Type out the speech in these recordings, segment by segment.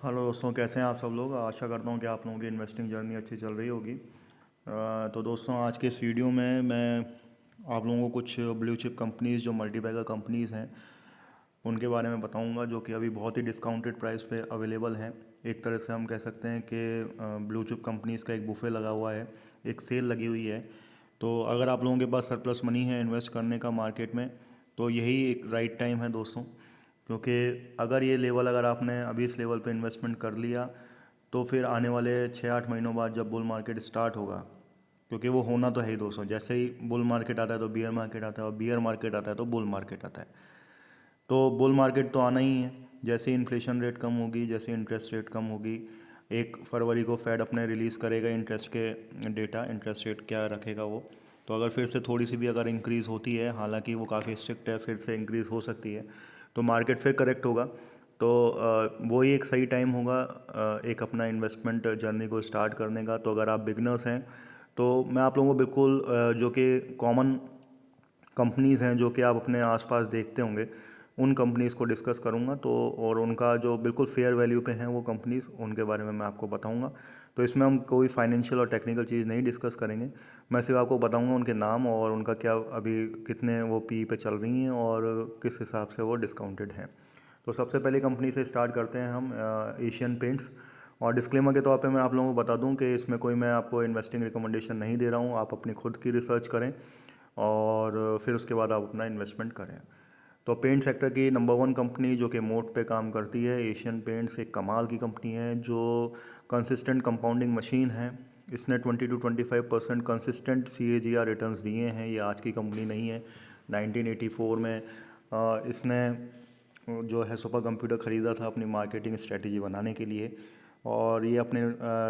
Hello दोस्तों, कैसे हैं आप सब लोग। आशा करता हूँ कि आप लोगों की इन्वेस्टिंग जर्नी अच्छी चल रही होगी। तो दोस्तों, आज के इस वीडियो में मैं आप लोगों को कुछ ब्लू चिप कंपनीज़ जो मल्टीबैगर कंपनीज़ हैं उनके बारे में बताऊंगा, जो कि अभी बहुत ही डिस्काउंटेड प्राइस पे अवेलेबल हैं। एक तरह से हम कह सकते हैं कि ब्लू चिप कंपनीज़ का एक बुफे लगा हुआ है, एक सेल लगी हुई है। तो अगर आप लोगों के पास सरप्लस मनी है इन्वेस्ट करने का मार्केट में, तो यही एक राइट टाइम है दोस्तों। क्योंकि अगर आपने अभी इस लेवल पे इन्वेस्टमेंट कर लिया, तो फिर आने वाले 6-8 महीनों बाद जब बुल मार्केट स्टार्ट होगा, क्योंकि वो होना तो है ही दोस्तों, जैसे ही बुल मार्केट आता है तो बियर मार्केट आता है, और बियर मार्केट आता है तो बुल मार्केट आता है। तो बुल मार्केट तो आना ही है। जैसे इन्फ्लेशन रेट कम होगी, जैसे इंटरेस्ट रेट कम होगी, 1 फरवरी को फेड अपने रिलीज़ करेगा इंटरेस्ट के डेटा, इंटरेस्ट रेट क्या रखेगा वो। तो अगर फिर से थोड़ी सी भी अगर इंक्रीज़ होती है, हालांकि वो काफ़ी स्ट्रिक्ट है, फिर से इंक्रीज़ हो सकती है, तो मार्केट फिर करेक्ट होगा। तो वही एक सही टाइम होगा एक अपना इन्वेस्टमेंट जर्नी को स्टार्ट करने का। तो अगर आप बिगनर्स हैं, तो मैं आप लोगों को बिल्कुल जो कि कॉमन कंपनीज़ हैं जो कि आप अपने आसपास देखते होंगे, उन कंपनीज़ को डिस्कस करूंगा। तो और उनका जो बिल्कुल फेयर वैल्यू पे हैं वो कंपनीज़, उनके बारे में मैं आपको बताऊंगा। तो इसमें हम कोई फाइनेंशियल और टेक्निकल चीज़ नहीं डिस्कस करेंगे। मैं सिर्फ आपको बताऊंगा उनके नाम और उनका क्या अभी कितने वो पी पे चल रही हैं और किस हिसाब से वो डिस्काउंटेड हैं। तो सबसे पहले कंपनी से स्टार्ट करते हैं हम, एशियन पेंट्स। और डिस्क्लेमर के तौर पे मैं आप लोगों को बता दूं कि इसमें कोई मैं आपको इन्वेस्टिंग रिकमेंडेशन नहीं दे रहा हूं। आप अपनी खुद की रिसर्च करें और फिर उसके बाद आप अपना इन्वेस्टमेंट करें। तो पेंट सेक्टर की नंबर वन कंपनी जो कि मोड पे काम करती है, एशियन पेंट्स एक कमाल की कंपनी है जो कंसिस्टेंट कंपाउंडिंग मशीन है। इसने 20 to 25% कंसिस्टेंट CAGR रिटर्न्स दिए हैं। ये आज की कंपनी नहीं है। 1984 में इसने जो है सुपर कंप्यूटर ख़रीदा था अपनी मार्केटिंग स्ट्रेटजी बनाने के लिए, और ये अपने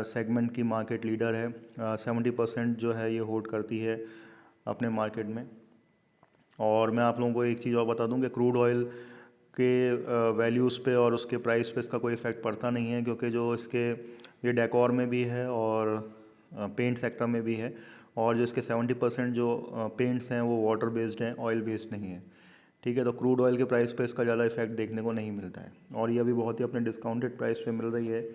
सेगमेंट की मार्केट लीडर है। 70% जो है ये होल्ड करती है अपने मार्केट में। और मैं आप लोगों को एक चीज़ और बता दूं कि क्रूड ऑयल के वैल्यूज़ पे और उसके प्राइस पे इसका कोई इफ़ेक्ट पड़ता नहीं है, क्योंकि जो इसके ये डेकोर में भी है और पेंट सेक्टर में भी है। और जो इसके 70% जो पेंट्स हैं वो वाटर बेस्ड हैं, ऑयल बेस्ड नहीं है। ठीक है, तो क्रूड ऑयल के प्राइस पे इसका ज़्यादा इफेक्ट देखने को नहीं मिलता है, और ये अभी बहुत ही अपने डिस्काउंटेड प्राइस पे मिल रही है।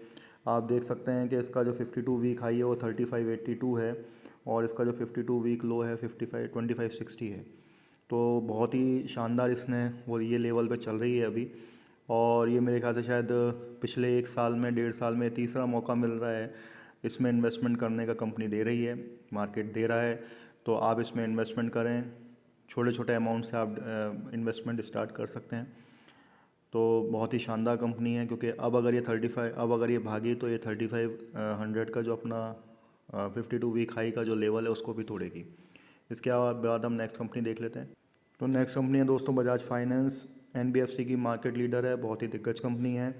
आप देख सकते हैं कि इसका जो 52 वीक हाई है वो 3582 है, और इसका जो 52 वीक लो है 2560 है। तो बहुत ही शानदार इसने वो ये लेवल पे चल रही है अभी। और ये मेरे ख्याल से शायद पिछले 1 साल में, 1.5 साल में तीसरा मौका मिल रहा है इसमें इन्वेस्टमेंट करने का, कंपनी दे रही है, मार्केट दे रहा है। तो आप इसमें इन्वेस्टमेंट करें, छोटे छोटे अमाउंट से आप इन्वेस्टमेंट स्टार्ट कर सकते हैं। तो बहुत ही शानदार कंपनी है, क्योंकि अब अगर ये भागी तो ये 3500 का जो अपना 52 वीक हाई का जो लेवल है उसको भी तोड़ेगी। इसके बाद हम नेक्स्ट कंपनी देख लेते हैं। तो नेक्स्ट कंपनी है दोस्तों बजाज फाइनेंस। NBFC की मार्केट लीडर है, बहुत ही दिग्गज कंपनी है।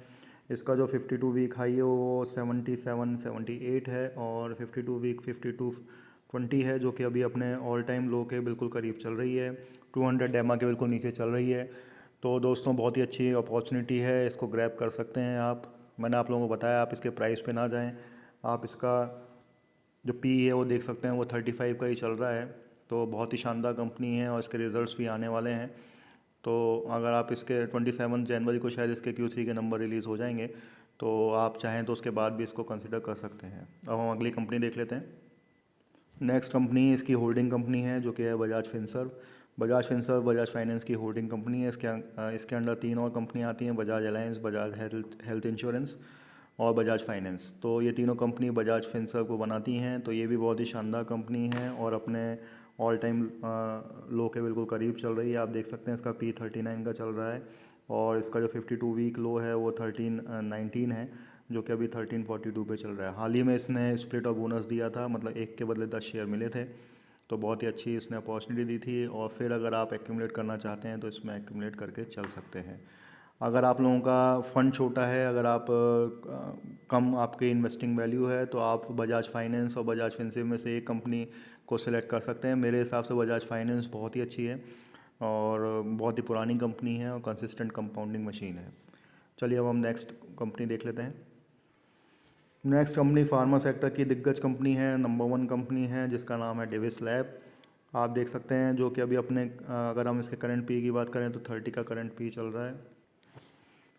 इसका जो 52 वीक हाई है वो 77-78 है, और 52 वीक 5220 है, जो कि अभी अपने ऑल टाइम लो के बिल्कुल करीब चल रही है। 200 डेमा के बिल्कुल नीचे चल रही है। तो दोस्तों बहुत ही अच्छी अपॉर्चुनिटी है, इसको ग्रैब कर सकते हैं आप। मैंने आप लोगों को बताया आप इसके प्राइस पे ना जाएं। आप इसका जो पी है वो देख सकते हैं, वो 35 का ही चल रहा है। तो बहुत ही शानदार कंपनी है और इसके रिजल्ट्स भी आने वाले हैं। तो अगर आप इसके 27 जनवरी को शायद इसके Q3 के नंबर रिलीज़ हो जाएंगे, तो आप चाहें तो उसके बाद भी इसको कंसिडर कर सकते हैं। अब हम अगली कंपनी देख लेते हैं। नेक्स्ट कंपनी इसकी होल्डिंग कंपनी है, जो कि है Bajaj Finserv. Bajaj Finserv Bajaj finance की होल्डिंग कंपनी है। इसके अंडर 3 और कंपनियां आती हैं, Bajaj alliance, Bajaj health health insurance और बजाज फाइनेंस। तो ये तीनों कंपनी बजाज फिनसर्व को बनाती हैं। तो ये भी बहुत ही शानदार कंपनी है और अपने ऑल टाइम लो के बिल्कुल करीब चल रही है। आप देख सकते हैं इसका P39 का चल रहा है, और इसका जो 52 वीक लो है वो 1319 है, जो कि अभी 1342 पे चल रहा है। हाल ही में इसने स्प्लिट और बोनस दिया था, मतलब एक के बदले 10 शेयर मिले थे। तो बहुत ही अच्छी इसने अपॉर्चुनिटी दी थी, और फिर अगर आप एक्यूमुलेट करना चाहते हैं तो इसमें एक्यूमुलेट करके चल सकते हैं। अगर आप लोगों का फंड छोटा है, अगर आप कम आपके इन्वेस्टिंग वैल्यू है, तो आप बजाज फाइनेंस और बजाज फिनसिव में से एक कंपनी को सिलेक्ट कर सकते हैं। मेरे हिसाब से बजाज फाइनेंस बहुत ही अच्छी है और बहुत ही पुरानी कंपनी है और कंसिस्टेंट कंपाउंडिंग मशीन है। चलिए अब हम नेक्स्ट कंपनी देख लेते हैं। नेक्स्ट कंपनी फार्मा सेक्टर की दिग्गज कंपनी है, नंबर वन कंपनी है, जिसका नाम है डेविस लैब। आप देख सकते हैं जो कि अभी अपने अगर हम इसके करंट पी की बात करें तो 30 का करंट पी चल रहा है।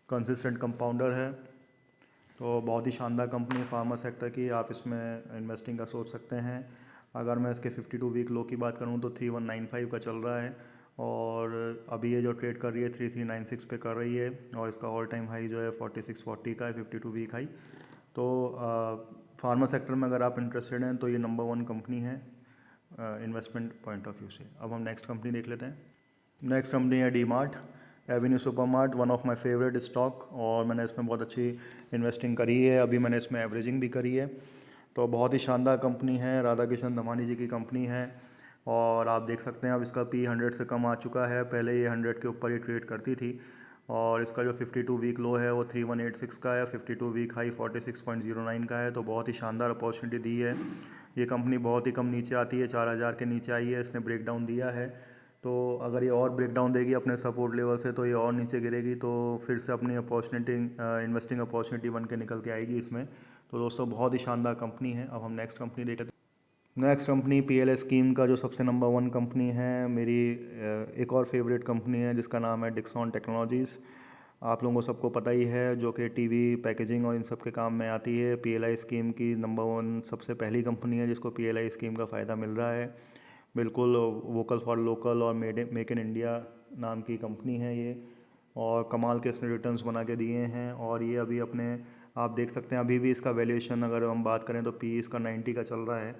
कंसिस्टेंट कंपाउंडर है, तो बहुत ही शानदार कंपनी फार्मा सेक्टर की, आप इसमें इन्वेस्टिंग का सोच सकते हैं। अगर मैं इसके 52 वीक लो की बात करूं तो 3195 का चल रहा है, और अभी ये जो ट्रेड कर रही है 3396 पे कर रही है, और इसका ऑल टाइम हाई जो है 4640 का है, 52 वीक हाई। तो फार्मा सेक्टर में अगर आप इंटरेस्टेड हैं तो ये नंबर 1 कंपनी है इन्वेस्टमेंट पॉइंट ऑफ व्यू से। अब हम नेक्स्ट कंपनी देख लेते हैं। नेक्स्ट कंपनी है D mart, Avenue super mart, one of my favourite stock, और मैंने इसमें बहुत अच्छी इन्वेस्टिंग करी है, अभी मैंने इसमें एवरेजिंग भी करी है। तो बहुत ही शानदार कंपनी है, राधा किशन दमानी जी की कंपनी है, और आप देख सकते हैं अब इसका पी 100 से कम आ चुका है। पहले ये 100 के ऊपर ही ट्रेड करती थी, और इसका जो 52 वीक लो है वो 3186 का है, 52 वीक हाई 46.09 का है। तो बहुत ही शानदार अपॉर्चुनिटी दी है। ये कंपनी बहुत ही कम नीचे आती है, 4000 के नीचे आई है, इसने ब्रेक डाउन दिया है। तो अगर ये और ब्रेक डाउन देगी अपने सपोर्ट लेवल से तो ये और नीचे गिरेगी, तो फिर से अपनी अपॉर्चुनिटी इन्वेस्टिंग अपॉर्चुनिटी बन के निकल के आएगी इसमें। तो दोस्तों बहुत ही शानदार कंपनी है। अब हम नेक्स्ट कंपनी देखते हैं। नेक्स्ट कंपनी पीएलएस स्कीम का जो सबसे नंबर 1 कंपनी है, मेरी एक और फेवरेट कंपनी है जिसका नाम है डिक्सॉन टेक्नोलॉजीज़। आप लोगों को सबको पता ही है, जो कि टीवी पैकेजिंग और इन सब के काम में आती है। पीएलआई स्कीम की नंबर 1 सबसे पहली कंपनी है जिसको पीएलआई स्कीम का फ़ायदा मिल रहा है। बिल्कुल वोकल फॉर लोकल और मेक इन इंडिया नाम की कंपनी है ये, और कमाल के इसने रिटर्न्स बना के दिए हैं। और ये अभी अपने आप देख सकते हैं अभी भी इसका वैल्यूएशन अगर हम बात करें तो पी इसका 90 का चल रहा है,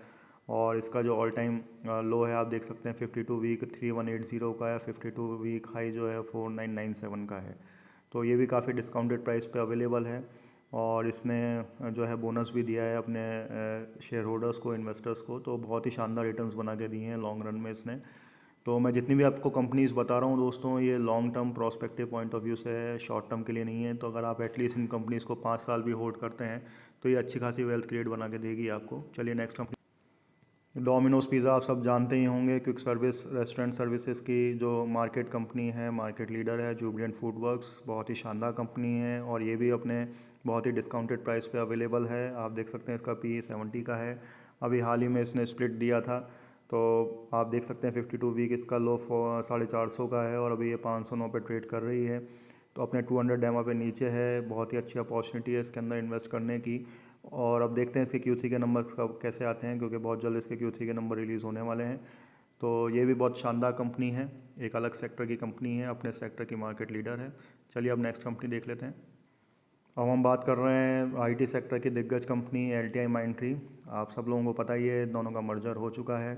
और इसका जो ऑल टाइम लो है आप देख सकते हैं 52 वीक 3180 का है, 52 वीक हाई जो है 4997 का है। तो ये भी काफ़ी डिस्काउंटेड प्राइस पे अवेलेबल है, और इसने जो है बोनस भी दिया है अपने शेयर होल्डर्स को, इन्वेस्टर्स को। तो बहुत ही शानदार रिटर्न्स बना के दिए हैं लॉन्ग रन में इसने। तो मैं जितनी भी आपको कंपनीज़ बता रहा हूँ दोस्तों, ये long term prospective point of view से है, शॉर्ट टर्म के लिए नहीं है। तो अगर आप एटलीस्ट इन कंपनीज़ को 5 साल भी होल्ड करते हैं तो ये अच्छी खासी वेल्थ क्रिएट बना के देगी आपको। चलिए नेक्स्ट कंपनी, डोमिनोज़ पिज़्ज़ा आप सब जानते ही होंगे, क्विक सर्विस रेस्टोरेंट सर्विसेज की जो मार्केट कंपनी है, मार्केट लीडर है जुबिलेंट फूड वर्क्स। बहुत ही शानदार कंपनी है, और ये भी अपने बहुत ही डिस्काउंटेड प्राइस पे अवेलेबल है। आप देख सकते हैं इसका पी 70 का है। अभी हाल ही में इसने स्प्लिट दिया था, तो आप देख सकते हैं 52 वीक इसका लो 450 का है, और अभी ये 509 पे ट्रेड कर रही है। तो अपने 200 डेमा पे नीचे है। बहुत ही अच्छी अपॉर्चुनिटी है इसके अंदर इन्वेस्ट करने की। और अब देखते हैं इसके Q3 के नंबर कब कैसे आते हैं, क्योंकि बहुत जल्द इसके Q3 के नंबर रिलीज़ होने वाले हैं। तो ये भी बहुत शानदार कंपनी है, एक अलग सेक्टर की कंपनी है, अपने सेक्टर की मार्केट लीडर है। चलिए अब नेक्स्ट कंपनी देख लेते हैं। अब हम बात कर रहे हैं आईटी सेक्टर की दिग्गज कंपनी LTI माइंडट्री। आप सब लोगों को पता ही है, दोनों का मर्जर हो चुका है।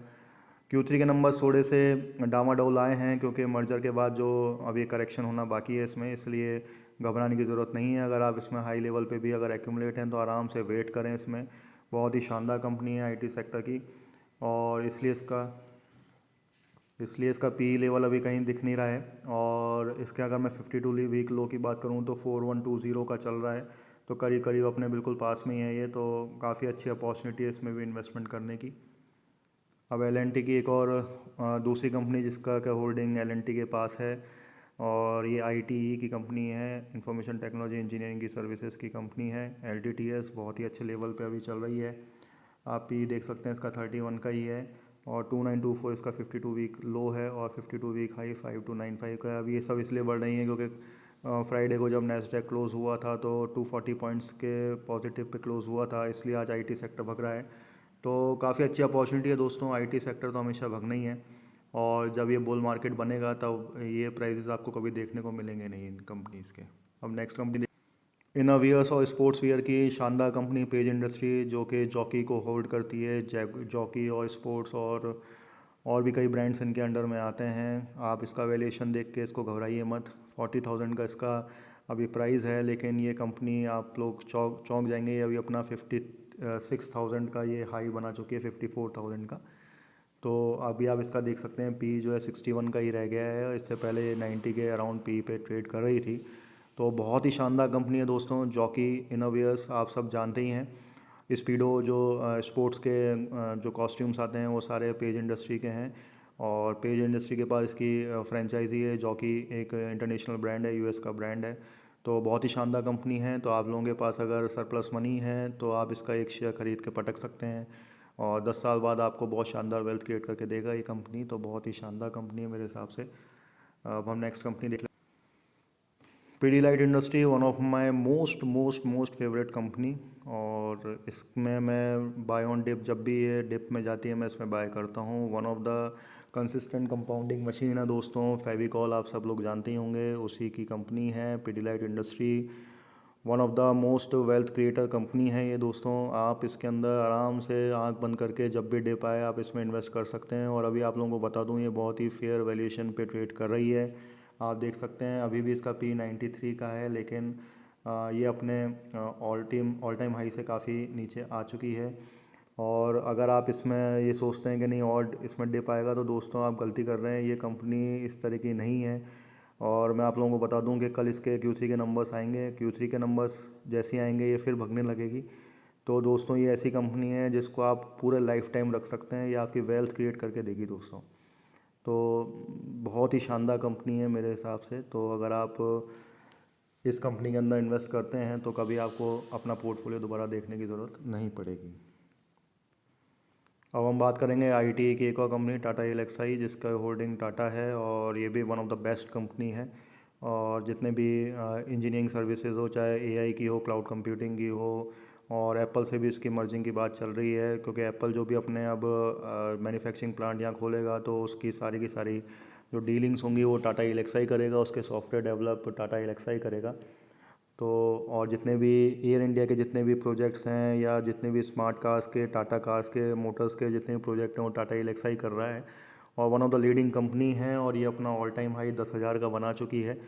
Q3 के नंबर थोड़े से डामाडोल आए हैं, क्योंकि मर्जर के बाद जो अभी करेक्शन होना बाकी है इसमें, इसलिए घबराने की ज़रूरत नहीं है। अगर आप इसमें हाई लेवल पे भी अगर एक्यूमुलेट हैं तो आराम से वेट करें इसमें। बहुत ही शानदार कंपनी है आईटी सेक्टर की, और इसलिए इसका पी लेवल अभी कहीं दिख नहीं रहा है। और इसके अगर मैं 52 वीक लो की बात करूं तो 4120 का चल रहा है, तो करीब करीब अपने बिल्कुल पास में ही है ये। तो काफ़ी अच्छी अपॉर्चुनिटी है इसमें भी इन्वेस्टमेंट करने की। अब L&T की एक और दूसरी कंपनी जिसका क्या होल्डिंग L&T के पास है, और ये ITE की कंपनी है, इंफॉर्मेशन टेक्नोलॉजी इंजीनियरिंग की सर्विसेज की कंपनी है। LTTS बहुत ही अच्छे लेवल पे अभी चल रही है। आप पी देख सकते हैं इसका 31 का ही है, और 2924 इसका 52 वीक लो है, और 52 वीक हाई 5295 का है। अभी ये सब इसलिए बढ़ रही है क्योंकि फ्राइडे को जब नैस्डैक क्लोज़ हुआ था तो 240 पॉइंट्स के पॉजिटिव पे क्लोज़ हुआ था, इसलिए आज IT सेक्टर भग रहा है। तो काफ़ी अच्छी अपॉर्चुनिटी है दोस्तों, IT सेक्टर तो हमेशा भगना ही है, और जब ये बुल मार्केट बनेगा तब ये प्राइसेस आपको कभी देखने को मिलेंगे नहीं इन कंपनीज़ के। अब नेक्स्ट कंपनी, इनोवियर्स और स्पोर्ट्स वियर की शानदार कंपनी पेज इंडस्ट्री, जो कि जॉकी को होल्ड करती है। जॉकी और स्पोर्ट्स और भी कई ब्रांड्स इनके अंडर में आते हैं। आप इसका वैल्यूएशन देख के इसको घबराइए मत, 40,000 का इसका अभी प्राइस है, लेकिन ये कंपनी आप लोग चौंक चौंक जाएंगे। ये अभी अपना 56,000 का ये हाई बना चुकी है, 54,000 का। तो अभी आप इसका देख सकते हैं पी जो है 61 का ही रह गया है, इससे पहले ये 90 के अराउंड पी पे ट्रेड कर रही थी। तो बहुत ही शानदार कंपनी है दोस्तों जॉकी इनोवियर्स, आप सब जानते ही हैं। स्पीडो जो स्पोर्ट्स के जो कॉस्ट्यूम्स आते हैं वो सारे पेज इंडस्ट्री के हैं, और पेज इंडस्ट्री के पास इसकी फ्रेंचाइजी है। जॉकी एक इंटरनेशनल ब्रांड है, US का ब्रांड है। तो बहुत ही शानदार कंपनी है। तो आप लोगों के पास अगर सरप्लस मनी है तो आप इसका एक शेयर ख़रीद के पटक सकते हैं, और 10 साल बाद आपको बहुत शानदार वेल्थ क्रिएट करके देगा ये कंपनी। तो बहुत ही शानदार कंपनी है मेरे हिसाब से। अब हम नेक्स्ट कंपनी देख लें। Pidilite industry one of my most most most favourite company, और इसमें मैं बाय ऑन डिप, जब भी ये डिप में जाती है मैं इसमें बाय करता हूँ। One of the consistent compounding machine है दोस्तों, फेविकॉल आप सब लोग जानते ही होंगे, उसी की कंपनी है Pidilite industry. One of the most wealth creator company है ये दोस्तों। आप इसके अंदर आराम से आंख बंद करके जब भी डिप आए आप इसमें इन्वेस्ट कर सकते हैं। और अभी आप लोगों को बता दूं, ये बहुत ही फेयर वैल्यूएशन पे ट्रेड कर रही है। आप देख सकते हैं अभी भी इसका P93 का है, लेकिन ये अपने ऑल टाइम हाई से काफ़ी नीचे आ चुकी है। और अगर आप इसमें ये सोचते हैं कि नहीं और इसमें डिप आएगा, तो दोस्तों आप गलती कर रहे हैं। ये कंपनी इस तरह की नहीं है। और मैं आप लोगों को बता दूं कि कल इसके Q3 के नंबर्स आएंगे। Q3 के नंबर्स जैसे ही आएंगे ये फिर भगने लगेगी। तो दोस्तों ये ऐसी कंपनी है जिसको आप पूरे लाइफ टाइम रख सकते हैं, ये आपकी वेल्थ क्रिएट करके देगी दोस्तों। तो बहुत ही शानदार कंपनी है मेरे हिसाब से। तो अगर आप इस कंपनी के अंदर इन्वेस्ट करते हैं तो कभी आपको अपना पोर्टफोलियो दोबारा देखने की ज़रूरत नहीं पड़ेगी। अब हम बात करेंगे आईटी की एक और कंपनी, टाटा एलेक्साई, जिसका होल्डिंग टाटा है, और ये भी one of the best company है। और जितने भी इंजीनियरिंग सर्विसेज हो, चाहे एआई की हो, क्लाउड कंप्यूटिंग की हो, और एप्पल से भी इसकी मर्जिंग की बात चल रही है, क्योंकि एप्पल जो भी अपने अब मैन्युफैक्चरिंग प्लांट यहाँ खोलेगा तो उसकी सारी की सारी जो डीलिंग्स होंगी वो टाटा एलेक्साई करेगा, उसके सॉफ्टवेयर डेवलप टाटा एलेक्साई करेगा। तो और जितने भी एयर इंडिया के जितने भी प्रोजेक्ट्स हैं, या जितने भी स्मार्ट कार्स के, टाटा कार्स के, मोटर्स के जितने भी प्रोजेक्ट हैं, वो टाटा एलेक्साई कर रहा है। और one of the leading company है, और ये अपना ऑल टाइम हाई 10,000 का बना चुकी है।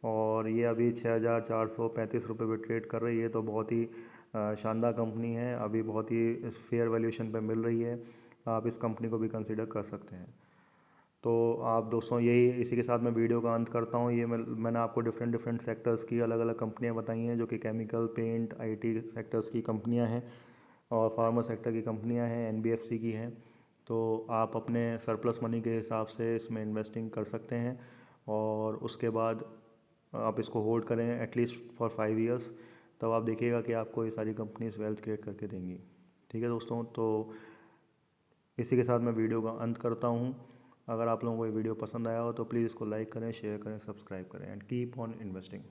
और ये अभी 6,435 रुपये पे ट्रेड कर रही है। तो बहुत ही शानदार कंपनी है, अभी बहुत ही फेयर वैल्यूएशन पे मिल रही है। आप इस कंपनी को भी कंसिडर कर सकते हैं। तो आप दोस्तों यही, इसी के साथ मैं वीडियो का अंत करता हूँ। ये मैंने आपको डिफरेंट डिफरेंट सेक्टर्स की अलग अलग कंपनियाँ बताई हैं, जो कि केमिकल, पेंट, आईटी सेक्टर्स की कंपनियाँ हैं, और फार्मा सेक्टर की कंपनियाँ हैं, एनबीएफसी की हैं। तो आप अपने सरप्लस मनी के हिसाब से इसमें इन्वेस्टिंग कर सकते हैं, और उसके बाद आप इसको होल्ड करें एटलीस्ट फॉर 5 ईयर्स। तब आप देखिएगा कि आपको ये सारी कंपनीज वेल्थ क्रिएट करके देंगी। ठीक है दोस्तों, तो इसी के साथ मैं वीडियो का अंत करता हूँ। अगर आप लोगों को ये वीडियो पसंद आया हो तो प्लीज़ इसको लाइक करें, शेयर करें, सब्सक्राइब करें, एंड कीप ऑन इन्वेस्टिंग।